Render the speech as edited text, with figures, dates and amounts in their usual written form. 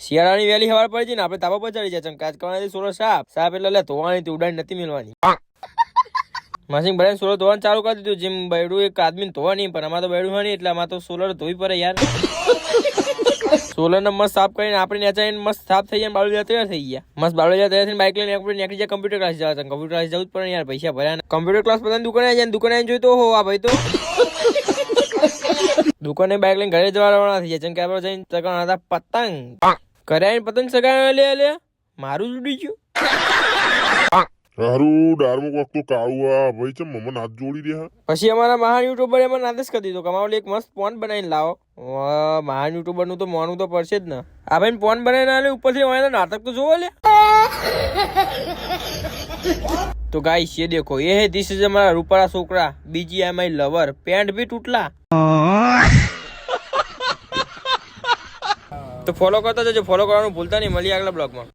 શિયાળાની વહેલી હવાર પડી છે ને આપણે તાબા પર ચડી જાય કાચ કરવાથી સોલર સાપ એટલે ધોવાની ઉડાડી નથી મેળવાની મશીન ભરાઈને સોલર ધોવાનું ચાલુ કરી દીધું જેમ બૈડું એક આદમી ધોવા નહીં પણ અમારે તો બૈડું હોય નહીં એટલે આમાં તો સોલર ધોવી પડે યાર સોલર ને મસ્ત સાફ કરીને આપણે નેચાઈને મસ્ત સાફ થઈ જાય બાળુ તૈયાર થઈ ગયા મસ્ત બાળુ તૈયાર થઈને બાઇક લઈને આપણે નીકળી જાય કમ્પ્યુટર ક્લાસ જવા કમ્પ્યુટર ક્લાસ જવું જ પડે યાર પૈસા ભર્યા કમ્પ્યુટર ક્લાસ બધાને દુકાને જાય દુકાને જોઈતો હો આ ભાઈ તો દુકાને બાઇક લઈને ઘરે જવા રવાના થઈ જાય જેમ કે આપણે જઈને ચગાવવાના હતા પતંગ ઘરે આવીને પતંગ ચગાવ્યા લે મારું જ ઉડી ગયું હારું ડારમુક વખતો કાળું આ ભાઈ છે મમ્મા હાથ જોડી રહ્યા પછી અમારા મહાન યુટ્યુબર એમાં આદેશ કરી દીધો કમાવલે એક મસ્ત ફોન બનાવીને લાવો મહાન યુટ્યુબર નું તો મોનું તો પડશે જ ને આ ભાઈ ફોન બનાવીને આલે ઉપરથી વાયના નાટક તો જોવો લે तो गाइस ये देखो ये है दिस इज हमारा रूपारा छोकरा BGMI लवर पैंट भी टूटला तो फॉलो करता जाओ फॉलो करવાનું ભૂલતા નહીં મળીએ આગલા બ્લોગમાં